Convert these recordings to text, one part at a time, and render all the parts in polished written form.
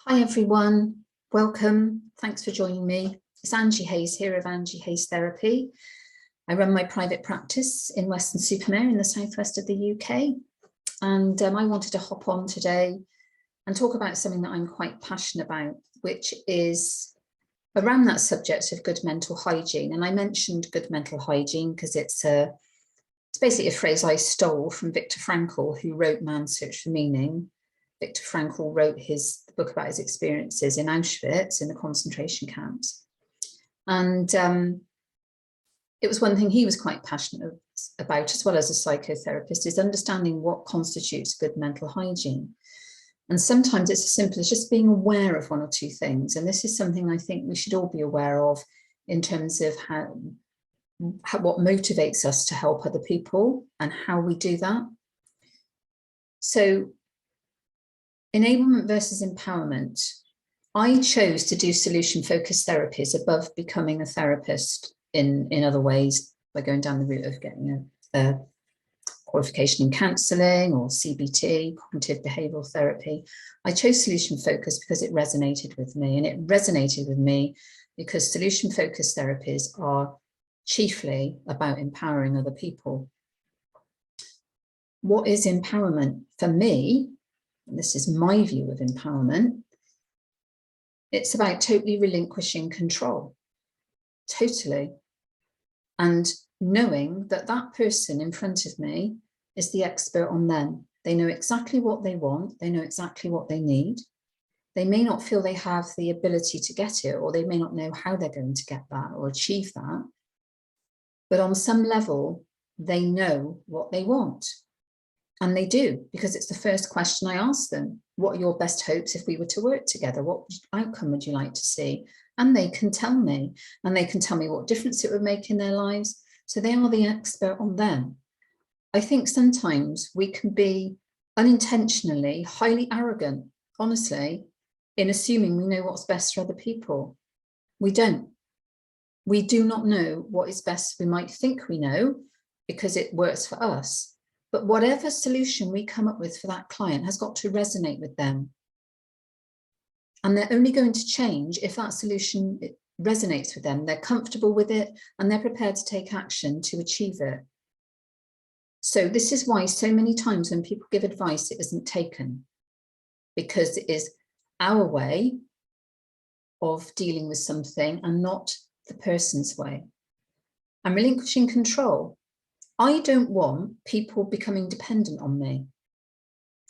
Hi everyone, welcome. Thanks for joining me. It's Angie Hayes here of Angie Hayes Therapy. I run my private practice in Weston-super-Mare in the southwest of the UK. And I wanted to hop on today and talk about something that I'm quite passionate about, which is around that subject of good mental hygiene. And I mentioned good mental hygiene because it's basically a phrase I stole from Viktor Frankl, who wrote Man's Search for Meaning. Viktor Frankl wrote his book about his experiences in Auschwitz, in the concentration camps. And it was one thing he was quite passionate about, as well as a psychotherapist, is understanding what constitutes good mental hygiene. And sometimes it's as simple as just being aware of one or two things. And this is something I think we should all be aware of in terms of what motivates us to help other people and how we do that. So, enablement versus empowerment. I chose to do solution-focused therapies above becoming a therapist in other ways by going down the route of getting a qualification in counselling or CBT, cognitive behavioural therapy. I chose solution-focused because it resonated with me, and it resonated with me because solution-focused therapies are chiefly about empowering other people. What is empowerment? For me, and this is my view of empowerment, it's about totally relinquishing control, totally. And knowing that that person in front of me is the expert on them. They know exactly what they want. They know exactly what they need. They may not feel they have the ability to get it, or they may not know how they're going to get that or achieve that. But on some level, they know what they want. And they do, because it's the first question I ask them. What are your best hopes if we were to work together? What outcome would you like to see? And they can tell me, and they can tell me what difference it would make in their lives. So they are the expert on them. I think sometimes we can be unintentionally highly arrogant, honestly, in assuming we know what's best for other people. We don't. We do not know what is best. We might think we know because it works for us. But whatever solution we come up with for that client has got to resonate with them. And they're only going to change if that solution resonates with them. They're comfortable with it and they're prepared to take action to achieve it. So this is why so many times when people give advice, it isn't taken, because it is our way of dealing with something and not the person's way. And relinquishing control. I don't want people becoming dependent on me.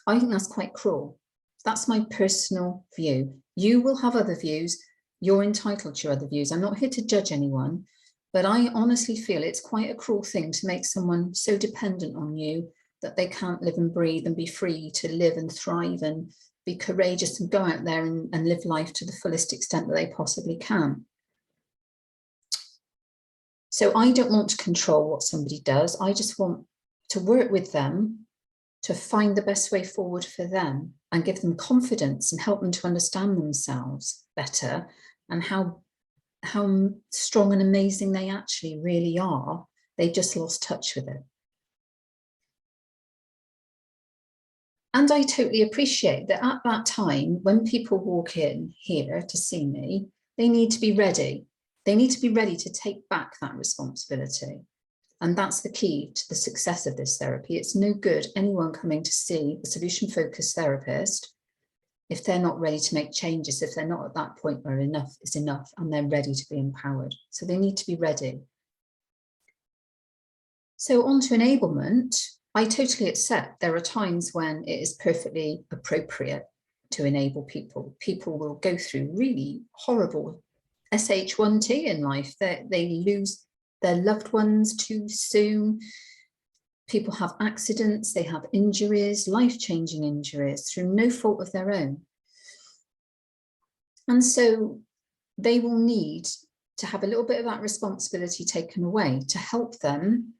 I think that's quite cruel. That's my personal view. You will have other views. You're entitled to your other views. I'm not here to judge anyone, but I honestly feel it's quite a cruel thing to make someone so dependent on you that they can't live and breathe and be free to live and thrive and be courageous and go out there and live life to the fullest extent that they possibly can. So I don't want to control what somebody does. I just want to work with them to find the best way forward for them and give them confidence and help them to understand themselves better and how strong and amazing they actually really are. They just lost touch with it. And I totally appreciate that at that time, when people walk in here to see me, they need to be ready. They need to be ready to take back that responsibility. And that's the key to the success of this therapy. It's no good anyone coming to see a solution-focused therapist if they're not ready to make changes, if they're not at that point where enough is enough and they're ready to be empowered. So they need to be ready. So on to enablement. I totally accept there are times when it is perfectly appropriate to enable people. People will go through really horrible SH1T in life. They lose their loved ones too soon. People have accidents, they have injuries, life-changing injuries through no fault of their own. And so they will need to have a little bit of that responsibility taken away to help them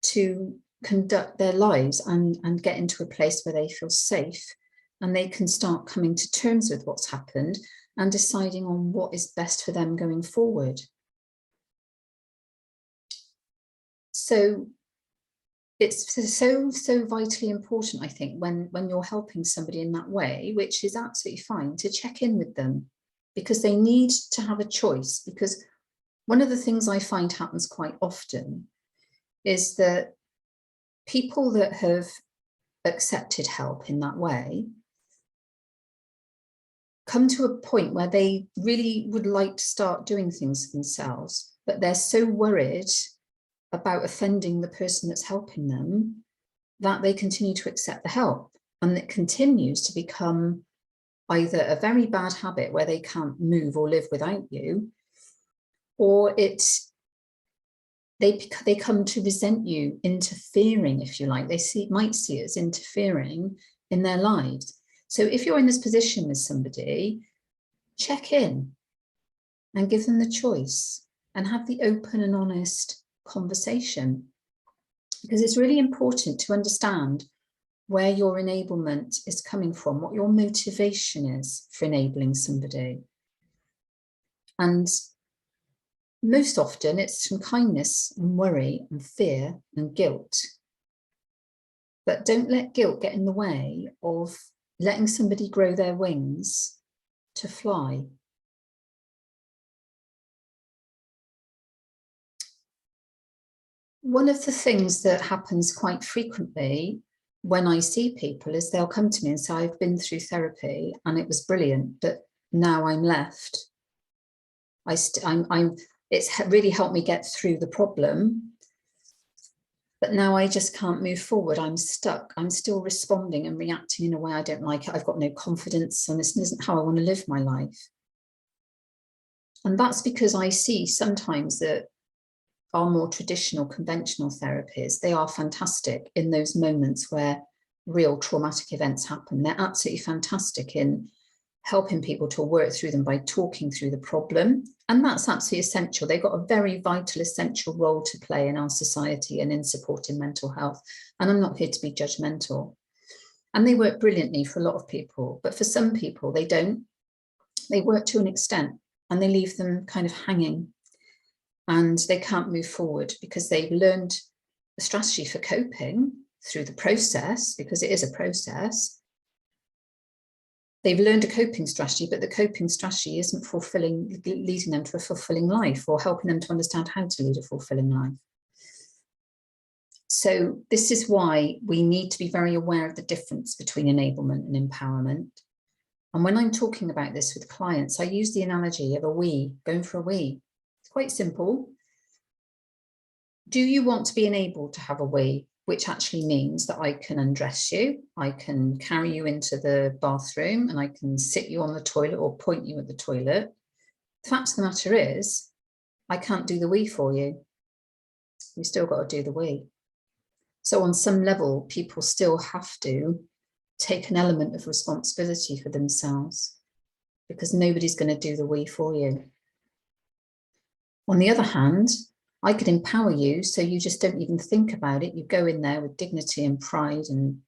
to conduct their lives and get into a place where they feel safe and they can start coming to terms with what's happened and deciding on what is best for them going forward. So it's so vitally important, I think, when you're helping somebody in that way, which is absolutely fine, to check in with them, because they need to have a choice. Because one of the things I find happens quite often is that people that have accepted help in that way come to a point where they really would like to start doing things for themselves, but they're so worried about offending the person that's helping them that they continue to accept the help, and it continues to become either a very bad habit where they can't move or live without you, or they come to resent you, interfering, if you like. They might see it as interfering in their lives. So if you're in this position with somebody, check in and give them the choice and have the open and honest conversation, because it's really important to understand where your enablement is coming from, what your motivation is for enabling somebody. And most often it's from kindness and worry and fear and guilt. But don't let guilt get in the way of letting somebody grow their wings to fly. One of the things that happens quite frequently when I see people is they'll come to me and say, I've been through therapy and it was brilliant, but now I'm left. It's really helped me get through the problem, but now I just can't move forward. I'm stuck. I'm still responding and reacting in a way I don't like it. I've got no confidence, and this isn't how I want to live my life. And that's because I see sometimes that our more traditional, conventional therapies, they are fantastic in those moments where real traumatic events happen. They're absolutely fantastic in helping people to work through them by talking through the problem. And that's absolutely essential. They've got a very vital, essential role to play in our society and in supporting mental health. And I'm not here to be judgmental. And they work brilliantly for a lot of people, but for some people, they don't. They work to an extent and they leave them kind of hanging, and they can't move forward because they've learned a strategy for coping through the process, because it is a process. They've learned a coping strategy, but the coping strategy isn't leading them to a fulfilling life or helping them to understand how to lead a fulfilling life. So this is why we need to be very aware of the difference between enablement and empowerment. And when I'm talking about this with clients, I use the analogy of a wee, going for a wee. It's quite simple. Do you want to be enabled to have a wee, which actually means that I can undress you, I can carry you into the bathroom, and I can sit you on the toilet or point you at the toilet? The fact of the matter is, I can't do the wee for you. You've still got to do the wee. So on some level, people still have to take an element of responsibility for themselves, because nobody's going to do the wee for you. On the other hand, I could empower you so you just don't even think about it. You go in there with dignity and pride and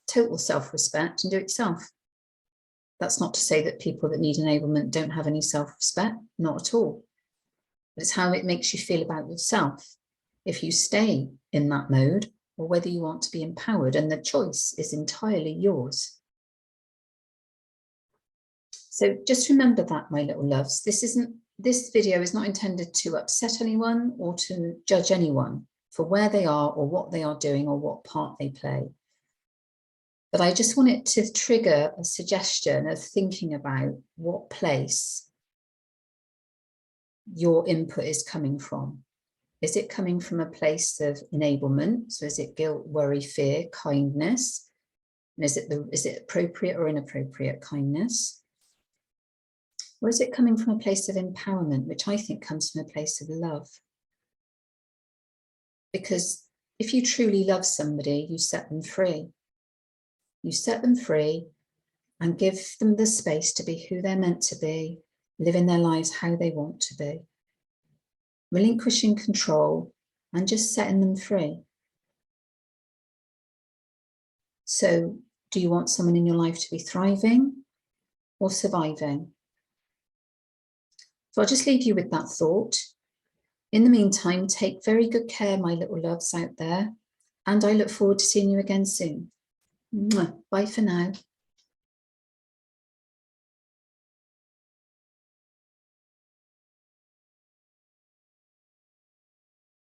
total self-respect and do it yourself. That's not to say that people that need enablement don't have any self-respect, not at all. But it's how it makes you feel about yourself if you stay in that mode, or whether you want to be empowered, and the choice is entirely yours. So just remember that, my little loves. This video is not intended to upset anyone or to judge anyone for where they are or what they are doing or what part they play. But I just want it to trigger a suggestion of thinking about what place your input is coming from. Is it coming from a place of enablement? So is it guilt, worry, fear, kindness? And is it appropriate or inappropriate kindness? Or is it coming from a place of empowerment, which I think comes from a place of love? Because if you truly love somebody, you set them free. You set them free and give them the space to be who they're meant to be, living their lives how they want to be, relinquishing control and just setting them free. So, do you want someone in your life to be thriving or surviving? So I'll just leave you with that thought. In the meantime, take very good care, my little loves out there, and I look forward to seeing you again soon. Bye for now.